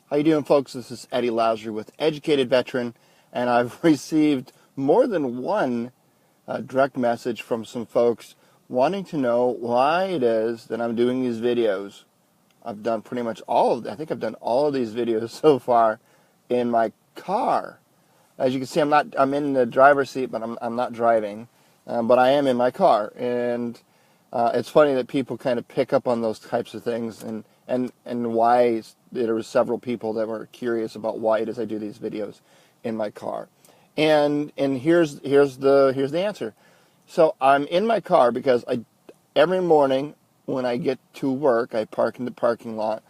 How you doing, folks? This is Eddie Lazzari with Educated Veteran, and I've received more than one direct message from some folks wanting to know why it is that I'm doing these videos. I've done pretty much I think I've done all of these videos so far in my car. As you can see, I'm in the driver's seat, but I'm not driving, but I am in my car, and it's funny that people kind of pick up on those types of things, and why there were several people that were curious about why it is I do these videos in my car. And here's the answer. So I'm in my car because every morning when I get to work, I park in the parking lot,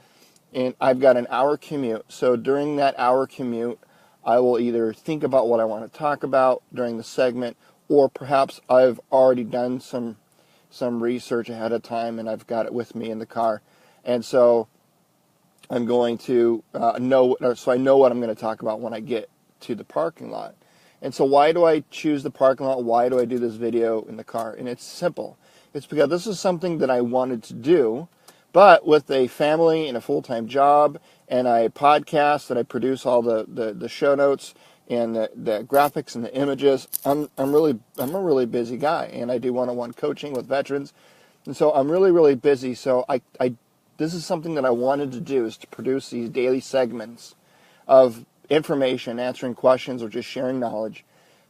and I've got an hour commute. So during that hour commute, I will either think about what I want to talk about during the segment, or perhaps I've already done some research ahead of time and I've got it with me in the car. And so I'm going to I know what I'm going to talk about when I get to the parking lot. And so why do I choose the parking lot? Why do I do this video in the car? And it's simple. It's because this is something that I wanted to do, but with a family and a full-time job and a podcast that I produce all the show notes and the graphics and the images, I'm a really busy guy, and I do one-on-one coaching with veterans. And so I'm really busy. So this is something that I wanted to do, is to produce these daily segments of information, answering questions, or just sharing knowledge.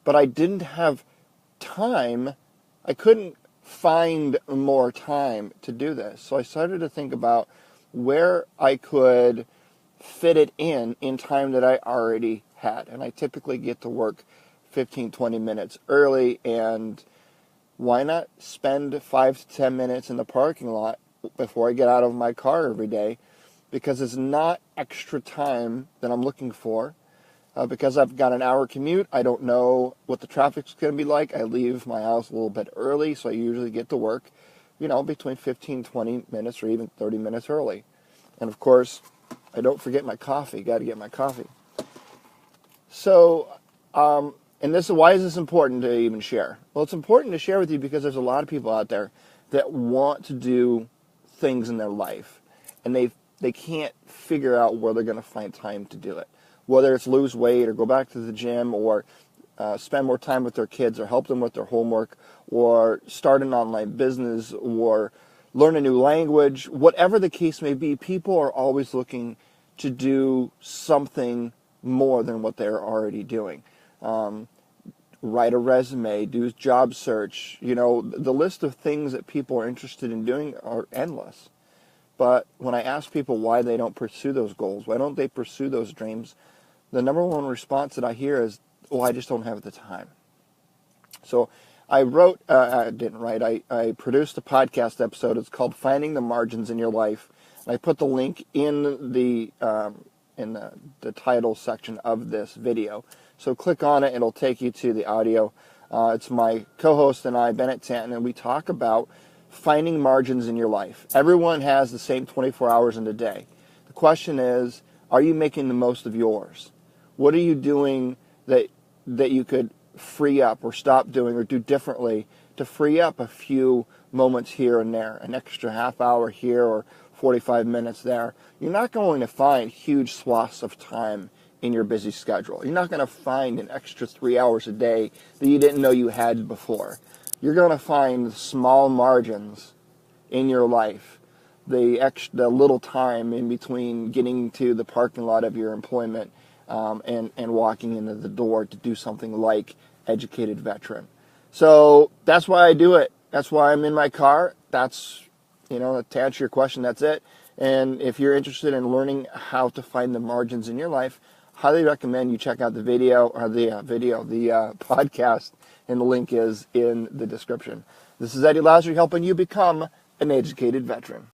But I didn't have time. I couldn't find more time to do this. So I started to think about where I could fit it in time that I already had. And I typically get to work 15-20 minutes early, and why not spend 5 to 10 minutes in the parking lot before I get out of my car every day, because it's not extra time that I'm looking for. Because I've got an hour commute, I don't know what the traffic's going to be like. I leave my house a little bit early, so I usually get to work, between 15, 20 minutes or even 30 minutes early. And of course, I don't forget my coffee. Got to get my coffee. So, and why is this important to even share? Well, it's important to share with you because there's a lot of people out there that want to do things in their life, and they can't figure out where they're going to find time to do it. Whether it's lose weight or go back to the gym, or spend more time with their kids, or help them with their homework, or start an online business, or learn a new language, whatever the case may be, people are always looking to do something more than what they're already doing. Write a resume, do job search. The list of things that people are interested in doing are endless. But when I ask people why they don't pursue those goals, why don't they pursue those dreams, the number one response that I hear is, well, I just don't have the time. So I produced a podcast episode. It's called Finding the Margins in Your Life. And I put the link in the title section of this video. So click on it, it'll take you to the audio. It's my co-host and I, EDVET13, and we talk about finding margins in your life. Everyone has the same 24 hours in a day. The question is, are you making the most of yours? What are you doing that you could free up or stop doing or do differently to free up a few moments here and there, an extra half hour here or 45 minutes there? You're not going to find huge swaths of time in your busy schedule. You're not going to find an extra 3 hours a day that you didn't know you had before. You're going to find small margins in your life, the little time in between getting to the parking lot of your employment and walking into the door to do something like Educated Veteran. So that's why I do it. That's why I'm in my car. That's, to answer your question, that's it. And if you're interested in learning how to find the margins in your life, highly recommend you check out the podcast, and the link is in the description. This is Eddie Lazzari helping you become an educated veteran.